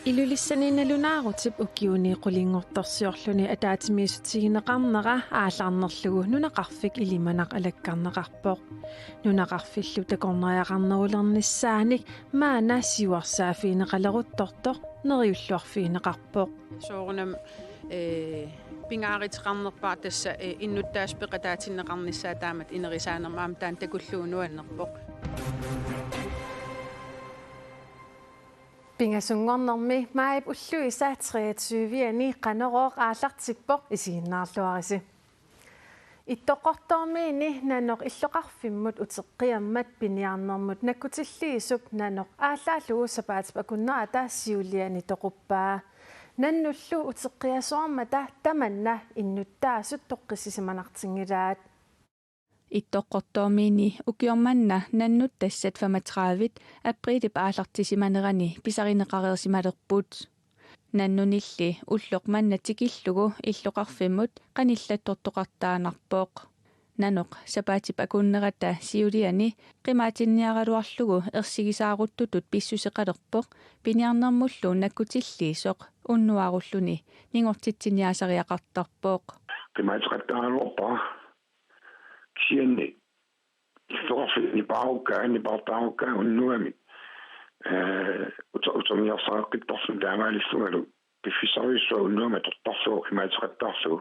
Ilulissaniinalunaarutit ukiuniiqulingortorsiorluni ataatimiisutigineqarnera аалаарнерлугу нунақарфик илиманақ алаккарнеқарпоқ нунақарфиллу такорнериақарнерулерниссааник маана сиуарсаафиинеқалерутторто нериуллуарфиинеқарпоқ соорунам пингааритеқарнерпаа тасса иннуттааспеқатаатиннеқарниссаа таамат инерисаанермаам таан такуллуунуаннерпоқ Pingasungornermi maip ulluisa 23 qanerooq aallartikpoq isiginnaarluarisi. Ittoqortormiini nanoq illoqarfimmut uteqqiammat piniarnermut nakkutilliisuk nanoq aallaallugu sapaatip akunnerata siuliani toquppaa. Nannullu uteqqiasuarmata tamanna innuttaasut toqqisissimanartingilaat. Ittoqqortormiini ukiormanna nannut tassat 35 aprili paalartisimanerani pisarineqareersimalerput nannunilli ulloqmanna tikillugu illoqarfimmut qanillattortoqartaanarpooq nanoq sapaatip akunnerata siuliani qimaatinniaraluarlugu ersigisaaruttutut pissuseqalerpoq piniarnermullu nakkutilliisoq unnuarulluni ningortitsiniasariaqartarpooq qimaateqattaaruarpa Sienne ni bautauka unnuami utomiarsaaqittorsun taamaalisugalu piffisaruissua unnuama tortarsuo qimaateqattarsu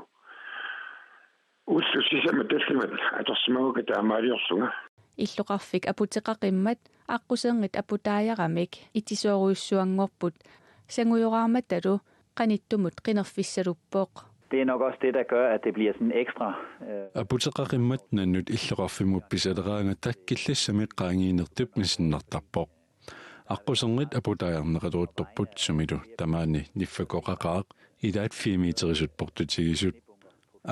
ullusisama tallimat atorsimauka taamaaliorsuga illoqarfik aputeqaqimmat aqquseerngit aputaajaramik itisooruissuanngorput sangujoraarmatalu qanittumut qinerfissaluppoq. Det er nok også det, der gør, at det bliver sådan ekstra. Aputeqaqimmat nannut illoqarfimut pisaleraanga takkillissamit qaangiinertup misinnertarpoq. Aqquserngit aputaajarneqaluuttorput sumilu tamaani niffakoqaqaaq ilaat 4 meterisut portutigisut.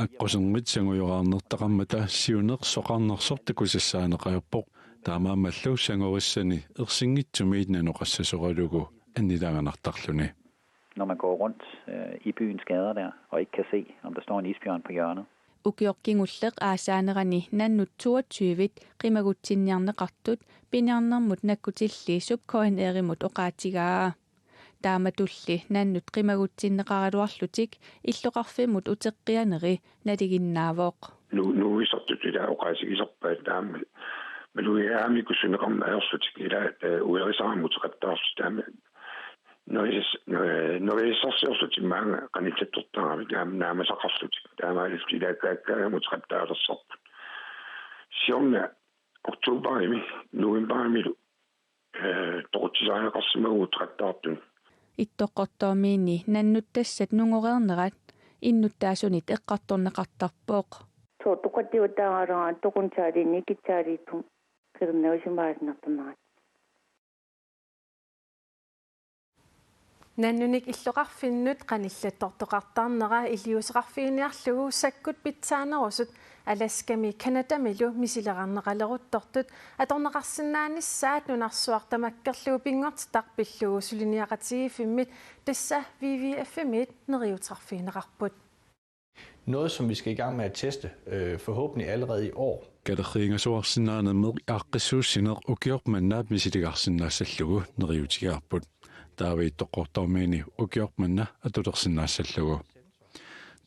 Aqquserngit sangujoraarnertaqammata siuneqsoqarnersortakusassaaneqajorpoq taamaamallu sangorissani ersinngitsumiit nanoqassasoralugu annilaanganartarluni. Når man går rundt i byens gader der, og ikke kan se, om der står en isbjørn på hjørnet. Ukiorkingulleq aasaanerani nannut 22 qimagutsinniarneqartut piniarnermut nakkutilliisup kohaneerimut oqaatigaa. Taamatulli nannut qimagutsinneqaraluarlutik illoqarfimut uteqqianeri naliginnaavoq. Nu isartut ila oqaasigiserpaat taamma. Maluiaami kussuneqarna aersutik ila uerisaamuteqattaarsu taamma. Når jeg så ser så til mange kandidater, der nærmest har kastet, der er meget fordi der må trætte der der så. Sjovt oktober i mig, november i mig, dog til sig har kastet med trætte der. Ittoqqortormiini nannut tassat nungoreernerat innuttaasunit eqqartorneqartarpooq. Toqatiutaara toquntaari nikitsaaritum qirnausimaasnartanaat. Nannunik illoqarfinnut qanillattortoqartaarnera iliuseqarfiiniarlugu sakkut pitsaanerusut alaskami kanadamilu misileqarneqaleruttortut atorneqarsinnaannissaat nunarsuartamakkerlugu pingortitarpillugu suliniaqatigifimmit tassa WWF-mit neriutarfiineqarput. Noget, som vi skal i gang med at teste, forhåbentlig allerede i år. Kaderriingasoarsinnaanammeq aaqqissuussineq ukiormannaat misiliqarsinnaasallugu neriutigaarput. Taavi toqortormiini ukiormanna atulersinnaasallugu.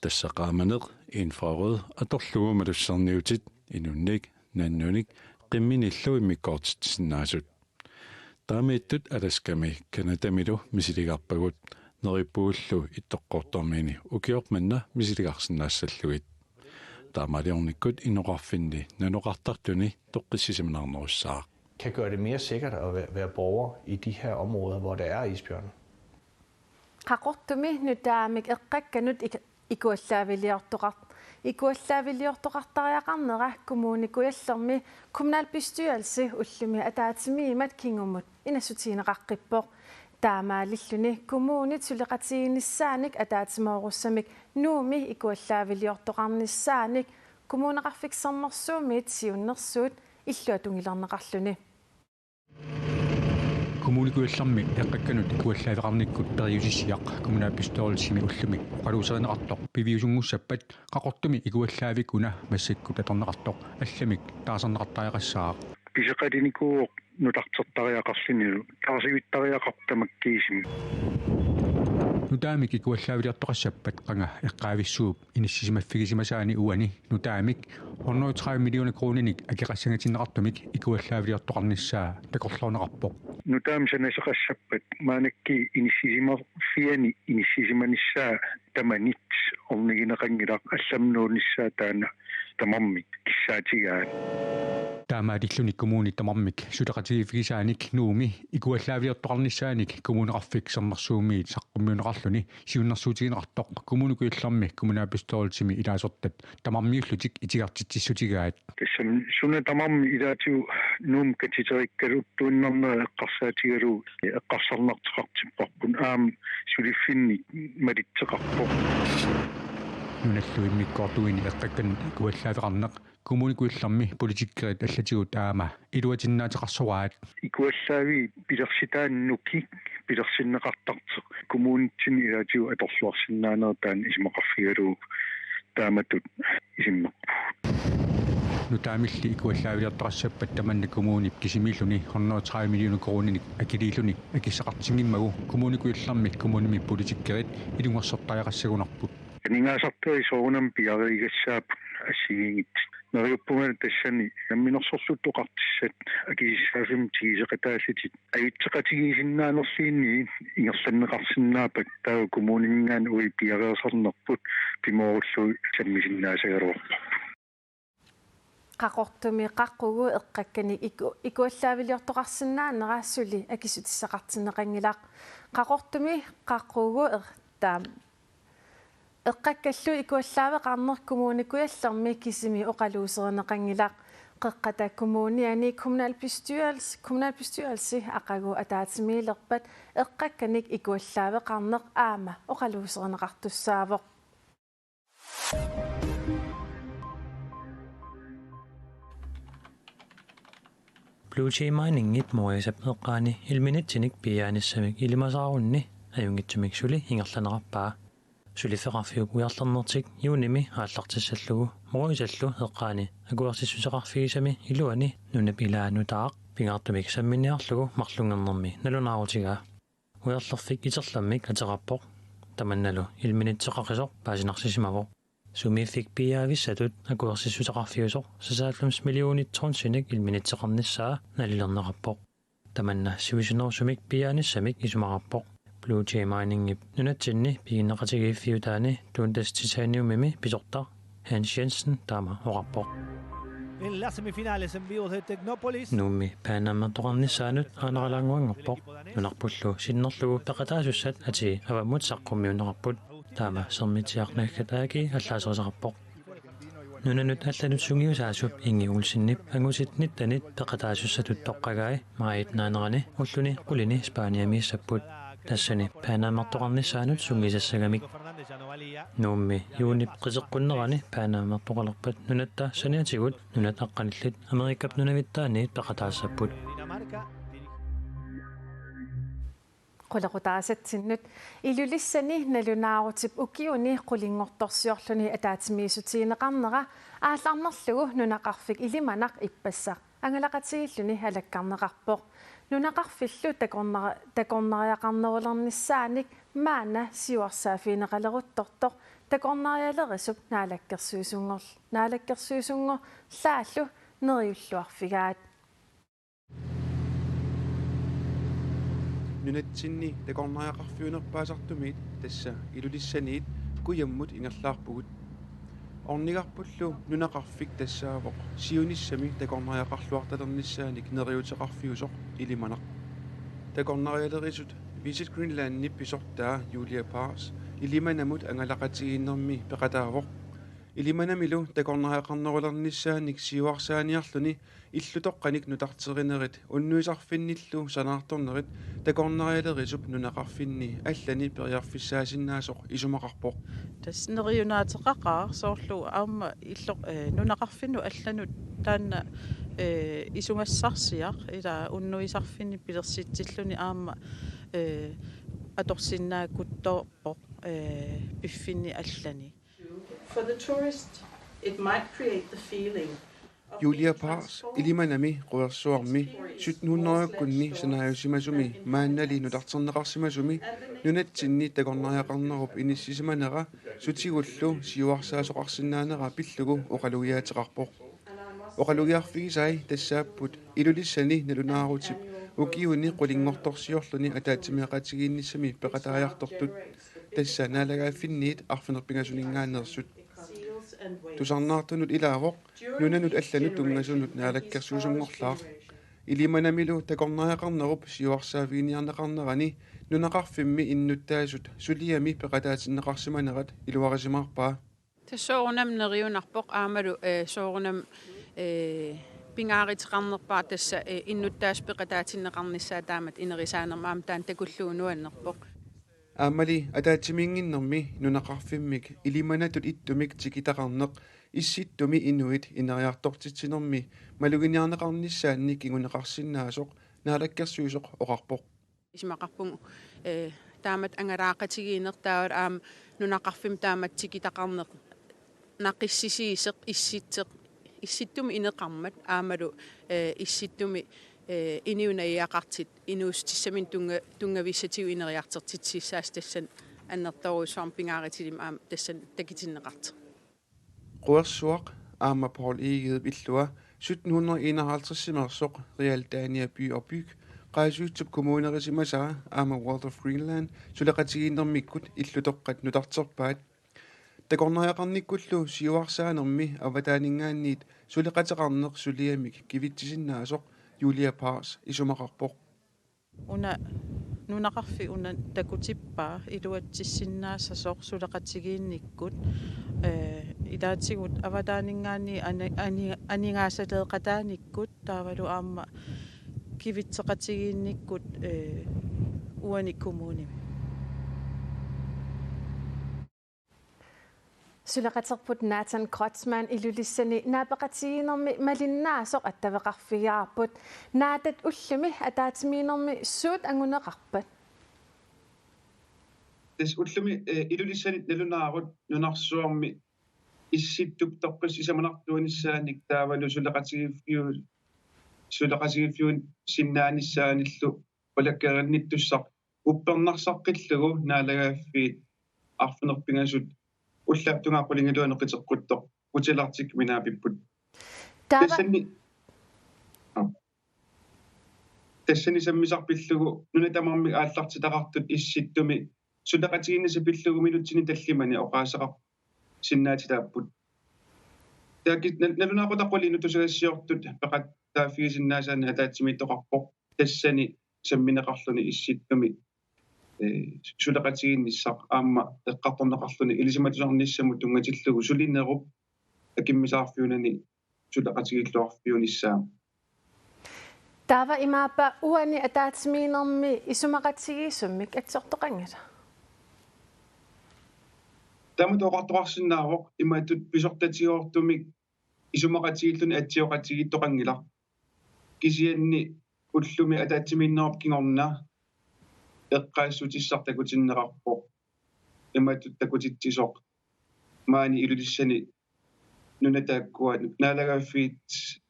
Tassaqaamaneq infrarød atorlugu malusserniutit inunnik nannunik qimminillu immikortitsinnaasut. Taamiittut alaskami kanadamilu misiliqarpagut neripuullu ittoqqortormiini ukiormanna misiliqarsinnaassallugit. Taamaliornikkut inoqarfinni nanoqartartuni toqqissisimanarnerussaaq. Kan gøre det mere sikkert at være borger i de her områder, hvor der er isbjørne. Qaqortumi nutaamik eqqakkanut ikuallaaviliortoqartariaqarnera kommunikuallermi kommunalbestyrelse ullumi ataatimiimat kingumut inassutiineqaqqippoq taamaalilluni kommunit suleqatiginnissaanik ataatimoorussami nuumi ikuallaaviliortoqarnissaanik kommuneqarfiksernersuumit siunnersuut illuatungilerneqarluni. Kommunikuallermi eqqakkanut ikuallaaveqarnikkut periusisiaq kommunaalbestyrelsimi ullumi qaluuserineqartoq piviusungussappat qaqortumi ikuallaavikuna massakkut atorneqartoq allamik taaserneqartariaqassaaq Piseqatinikuuq nutartertariaqarlinilu taasivittariaqartamakkiisimi nutaamik ikuallaaviliartoqassappat qanga eqqaavissууp inissisimaffigisimасаани уани nutaamik 130 миллиона крониник акеқассангатиннеқартумик икуаллаавилиортоқарниссаа такорлуунеқарпоқ нутаамсанасеқассаппат маанакки иниссисимарфиани иниссисиманиссаа таманит орнигинеқангилақ алламнуунissaа таана тамармик киссаатигаат таамаалиллуни коммуни тамармик сулеқатигифгисааник нууми икуаллаавилиортоқарниссааник коммунеқарфик сернерсуумиит саққуммиунеқарлуни сиуннэрсуутигинеқартоқ коммуникуилларми коммунаапистоолтими илаасортат тамармиуллутик итигартитсиссутигаат тассам суна тамарми илаатиу нуум катитериккалут туиннарнера эққарсаатигалу эққарсарнартеқартиппарпун аам сулиффинни малитсеқарпоқ нуналлуиммиккортуини эққаккан икуаллаавеқарнеқ коммуникуилларми политиккерит аллатигут аама илуатиннаатеқарсуаат икуаллаави пилерситааннуки пилерсиннеқартартеқ коммуунитсини илаатиу аторлуарсинаанертаан исмақарфигалу тааматут исиммақпу нутаамилли икуаллаавилиартоқассаппат таманна коммуунип кисимиллуни 130 миллиона крониник акилииллуни акиссақартингиммагу коммуникуилларми коммуними политиккерит илунгерсертаяқассагунарпут нингаасартуи соонам пиаригассаап ассигингит нериуппугана тассани намминерсорлуттоқартиссат акисисаасим тигисеқатааллитит аитсеқатигисиннаанерлиинни ингерланнеқарсинаапак таа коммунингаан уи пиариерсарнерпут пимооруллу саммисиннаасагалуарпа qaqortumi qaqqугу эққаккани икуаллаавилиортоқарсинаанераассули акисутиссақартинеқангилаақ qaqortumi qaqqугу таам эққаккаллу икуаллаавеқарнер коммуникуяллерми кисими оқалуусернеқангилаақ қеққата коммуниани kommunalbestyrelse ақагу атаатимиилерпат эққакканик икуаллаавеқарнеқ аама оқалуусернеқартуссаавоқ Blue Jay Mining it moisap eqqaani ilminittinik piaanissamik ilimasaaruunni ajungittumik suli ingerlanerarpaa sulifeqarfiuk ujarlernertik juunimi aallartissallugu moisallu eqqaani akuarsissuseqarfigisami iluani nunap ilaanutaaq pingaartumik samminiarlugu marlungernermi nalunaarutigaa ujarlerfik iterlammik ateqarpoq tamannalu ilminitseqaqisoq paasinarsisimavoq Sumifik piaavissatut akuarsissuseqarfiusoq 96 millionittornsinik ilminitseqarnissaa nalilernerappoq tamanna sivisionorsumik piaanissamik isumaqarpoq Blue Jay Mining ip nunatsinni piginneqatigiiffiutaani tuuntas titaniumimi pisorta Hans Jensen taama oqarpoq En las semifinales en vivo de Tecnópolis. Nummi paanammertoqarnissaanut aaneralaanguangerpoq nunarpullu sinnerlugu peqataasussat ati avammut saqqummiunerarput taama sermitiarnaakkataaki allaaserisaqarpoq nunanut allanut sungiusaasup ingiulsinnip angusitnittanit peqataasussatut toqqagai maait naanerani ulluni qulini Spaaniamiissapput tassani paanammertoqarnissaanut sungisassagamik Nummi juunip qisiqqunnerani paanammertoqalerpat nunatta saniatigut nunat aqqanillit Amerikap nunavittaani peqataassaput qulaqutaasatsinut ilulissani nalunaarutif ukiuni qulinngortorsiorluni ataatimiisutiineqarnera aallarnerlugu nunaqarfik ilimanaq ippassaq angalaqatigilluni alakkarneqarpoq nunaqarfillu takorneriaqarnerulernisaanik maana siuarsaafiineqaleruttortoq takornerialerisup naalakkersuusungor laallu neriulluarfigaat nunatsinni takorneriaqarfiunerpaasartumit tassa ilulissaniit kuyammut ingerlaarpugut ornigarpullu nunaqarfik tassaavoq siunissami takorneriaqarluartalernissaanik neriuteqarfiusoq ilimanaq takornerialerisut Visit Greenland nippisortaa Julia Pars ilimanamut angalaqatigiinnermi peqataavoq ilimanamilu takorneriaqarnerulernissaannik siuarsaaniarluni illutoqqanik nutarterinerit unnuisarfinnillu sanaartornerit takornerialerisup nunaqarfinni allani periarfissaasinnaasuq isumaqarpoq tasneriunaateqaqaa soorlu aama illoq nunaqarfinnu allanut taanna isungassarsiaq ila unnuisarfinni pilersitsilluni aama atorsinnaakuttorpoq piffinni allani For the tourist, it might create the feeling Julia Pars ilimanami quersuarmi 1700-kunni sanaajusimasumi maannali nutarterneqarsimasumi nunatsinni takornariaqarnerup inississimanera sutigullu siuarsaasoqarsinnaanera pillugu oqalugiaateqarpoq oqalugiarfigisai tassaapput ilulissani nalunaaruutip ukiuni qulinngortorsiorluni ataatimiaqatigiinnissami peqataajartortut tassa naalagaafinniit arfinerpingasuningaanersut tusarnaartunut ilaavoq nunanut allanut tungasunut naalakkersuusungorlaaq ilimanamilu takornariaqarnerup siuarsaaviiniarneqarnerani nunaqarfimmi innuttaasut suliami peqataatinneqarsimanerat iluarisimaarpaa тассоорунам нериунарпоқ аамалу соорунам пингааритеқарнерпаа тасса иннуттааспеқатаатиннеқарниссаа таамат инерисаанермаам таан такуллуунуаннерпоқ аамали атаатимингиннэрми нунақарфиммик илиманатут иттумик тикитақарнеқ исситтуми инуит инериартортитсинерми малугиниарнеқарниссаанни кигунеқарсиннаасоқ наалаккерсуусоқ оқарпоқ исмақарпугу таамат ангалаақатигиинертаавал аам нунақарфим таамат тикитақарнеқ нақиссисиисеқ исситтуми инеқармат аамалу исситтуми иниунаяақартит инуустиссамин тунгависсатиу инериартертитсиссаас тассан аннерторуусуарм пингааритилим аам тассан такитиннеқарт қуерсуақ аама Paul Egede иллуа 1751-симерсоқ Realdania by og byg qaasuutsup kommunerisimasaa aama World of Greenland suleqatigiinnermikkut illutоққат нутартерпаат такорнаяқарниккуллу сиуарсааnermi аватаанингааниит сулеқатеқарнеқ сулиамик кивитсисиннаасоқ Julia Pars isumaqarpoq una nunaqarfi una takutippaa iluatsissinnaassasoq suleqatigiinnikkut ilaatigut avataaninggaani aningaasaleeqataanikkut taavalu aamma kivitseqatigiinnikkut uani kommunimi Suleqaterput Nathan Kreutzmann ilulissani naapaqatigiinermi malinnaasоq attaveqarfigaarput naatat ullumi ataatimiinermi suut anguneqarpat Des ullumi ilulissani nalunaarut nunarsuarmi issittup toqqisisamanartuanissaanik taavalu suleqatigiiffiun sinnaanissaanillu palakkerinnittussaq uppernarsaqqillagu naalagaaffiit arfinerpingasut уллаптунгаарпулингилуанеқитеққутто утилартик минаапиппут тассани саммисарпиллугу нунатамарми ааллартитақартут исситтуми сулеқатигиннаса пиллугу минутсини таллимани оқаасеқар синнаатилааппут таакит налунаақутаққулину тусагассиортут пеқаттаафигисиннаасаани атаатсимиттоқарпоқ тассани самминеқарлуни исситтуми сулеқатигинниссақ аама эққарторнеқарлуни илисиматусарниссамут тунгатиллугу сулинеруп акиммисаарфиунани сулеқатигиллуарфиуниссаа тава имаапа уани атаатимиинерми исумақатигиисуммик атсортоқангала тамут оқарторарсиннаавоқ имааттут писортатигоортумик исумақатигиллуни атсиоқатигиттоқангила кисианни уллуми атаатимииннеруп кингорна эққаассутиссартакутиннеқарпоқ имааттут такутитсисоқ маани илулиссани нунатааккуат наалагааффиит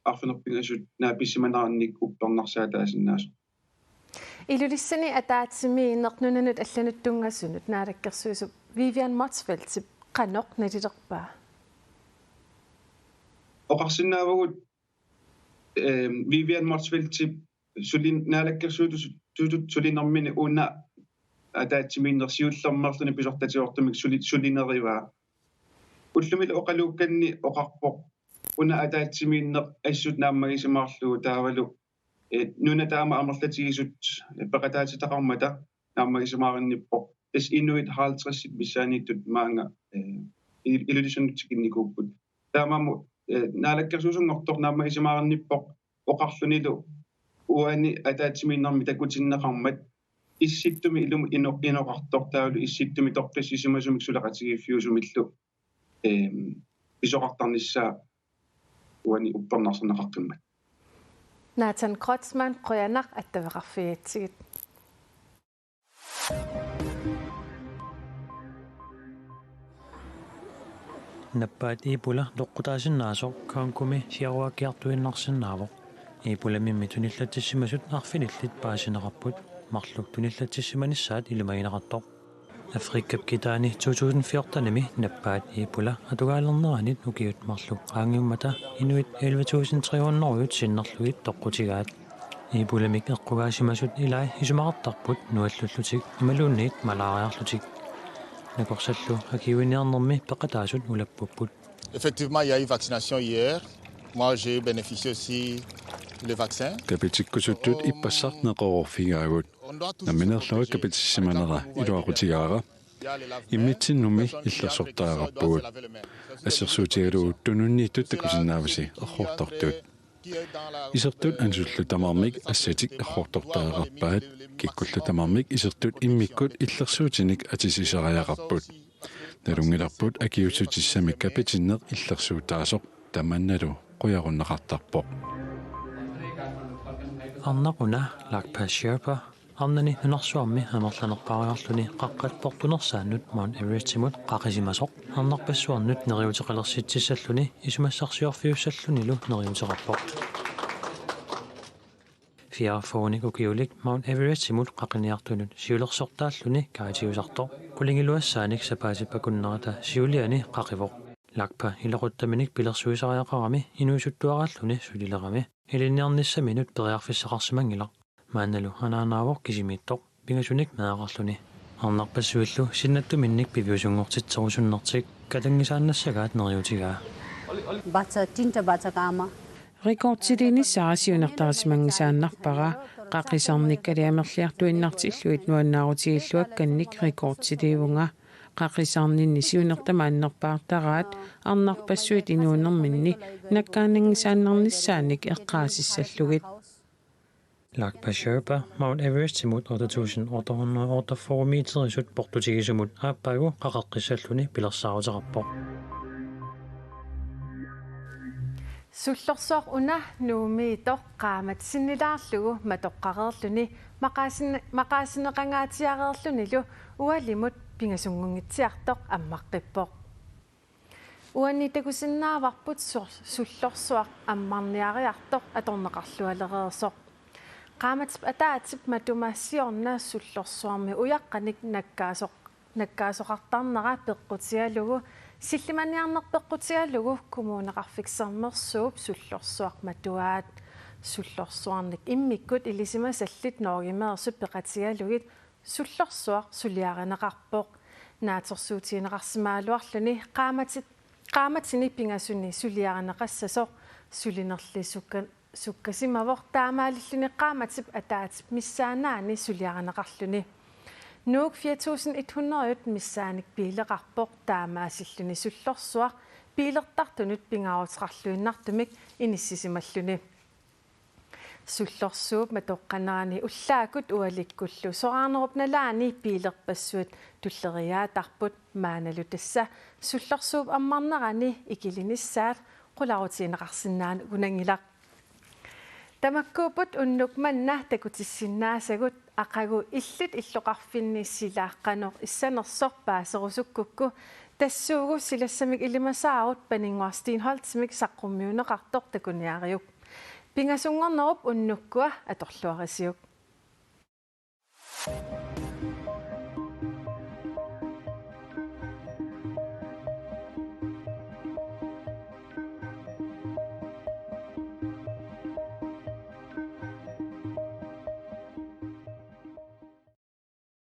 арфинерпигасут нааписсиманаарник уппернарсаатаасиннаасо илулиссани атаатимииннеқ нунанут аллануттунгассунут наалаккерсуисуп Vivian Motzfeldt qanoq nalilерпаа оқарсинаавагут Vivian Motzfeldt сулин наалаккерсуутус сулинэрмини уна атаатсимииннерсиуллэрмерлуни писортатиортумик сулинериваа уллумил оқалуукканни оқарпоқ уна атаатсимииннер ассут нааммагисимаарлугу таавалу нуна таама амерлатигисут пеқатаатитақармата нааммагисимааринниппоқ тас инуит 50 миссааниттут маанга илулисуннутикинникууппут таамаму наалаккерсуусунгортор нааммагисимааринниппоқ оқарлунилу уани атаатсимииннэрми такутиннеқармат исситтуми илум иноқартортаалу исситтуми тоққиссисимасумик сулеқатигиффиусумиллу исоқартарниссаа уани уппернарсернеқаққиммат Nathan Kreutzmann qoyanaq attavеқарфиатсигит наппаат ипула тоққутаасиннаасоқ кааnkumi сиаруаккиартуиннарсинаавоқ Ipulamimmi tunillatissima arfinillit paasineqarput marluk tunillattissimanissaat ilumaginarattoq Afrikkap kitaani 2014-nimi nappaat ipula atugaalerneranit ukiut marluk qaangiummata inuit 11300 sinnerluit toqqutigaat ipulamik eqqugaasimasut ilai isumaqartarput nuallullutik imaluunniit malaariarlutik nakorsallu akiuiniarnermi peqataasut ulappupput. Effectivement, il y a eu vaccination hier. Moi, j'ai bénéficié aussi le vaccin. Kapitikkusuttut ippassarneqororfigaagut naminerluga kapitissimanera iluaqutigaara иммитсиннуми иллерсортаагаппугут ассерсуутигалугут тунуннииттут такусиннааваси эрхортортуут исертут ансуллу тамармик ассатик эрхортортаагаппаат киккуллу тамармик исертут иммиккут иллерсуутиник атисисериақарпут налунгиларпут акиутсутиссамик капитиннеқ иллерсуутаасоқ таманналу қуяруннеқартарпоқ арнақуна лакпассиапа арнани нунарсуарми амерланерпариарлуни qaqqatportunersaannut Mount Everestimut qaqisimasoq arnarpassuarnut neriuteqalersiitsissalluni isumassarsiorfiussallunilu neriuteqarpoq fiarfoonik ukiulik Mount Everestimut qaqiniartunut siulersortaalluni kaatiusartoq qulingiluassaanik sapaatippakunnerata siuliani qaqivoq lakpa iloquttaminik pilersuisariaqarami inuisuttuaraalluni sulilerami ilinniarnissaminut periarfissaqarsimangilaq maanalu anaanaavoq kisimiittoq pingasunik maaqarluni arnarpassuillu sinnattuminnik piviusungortitserusunnertik kalangisaannassagaat neriutigaa batsa tinta batsa kaama Rekordtilinissaasiunertarisimangisaannarpara qaqisarnikkaliamerliartuinnartilluit nuannaarutigilluakkannik rekordtiliivunga qaqisarninni siunertamaannerpaartaraat arnarpassuit inuunerminni nakkaanangisaannarnissaanik eqqaasissallugit Lakpasherpa Mount Everestimut 8848 meterisut portutigisumut aappagu qaqaqqissalluni pilersaaruteqarpoq Sullorsoq una nuumiitoq qaamat sinnilaarlugu matoqqareerluni maqaasineqangaatiareerlunilu ualimut pingasungungitsiartoq ammaqqippoq uanni takusinnaavarput sullorsuaq ammarniariartoq atorneqarlualereersoq qaamatip ataatip matumassiorna sullorsuarmi uyaqqanik nakkaasoqartarnera peqqutigalugu sillimaniarnerpeqqutigalugu kumuuneqarfiksermersuup sullorsuaq matuaat sullorsuarnik immikkut ilisimasallit noorgimeersu peqatigalugit sullorsuaq suliarineqarpoq naatorsuutiineqarsimaaluarluni qaamatini pingasuni suliarineqassasoq sulinerlisukka sukkasimavoq taamaalilluni qaamatip ataatip missaanaani suliarineqarluni nuuk 4100 missaanik piileqarpoq taamaasilluni sullorsuaq piilertartunut pingaruteqarluinnartumik inissisimalluni sullorsuup matoqqanaani ullaakut ualikkullu soraarnerupnalaani piilerpassuut tulleriaatarput maanalu tassa sullorsuup ammarnerani ikilinissaat qularutiineqarsinnaani unangilaq tamakkuuput unnukmanna takutissinnaasagut aqagu illit illoqarfinnissilaaqanoq issanersoq paaserusukku tassuugu silassamik ilimasaarut paninguarstiin holtsimik saqqummiuneqartoq takuniariuk pingasungornerup unnukkua atorluarisiuk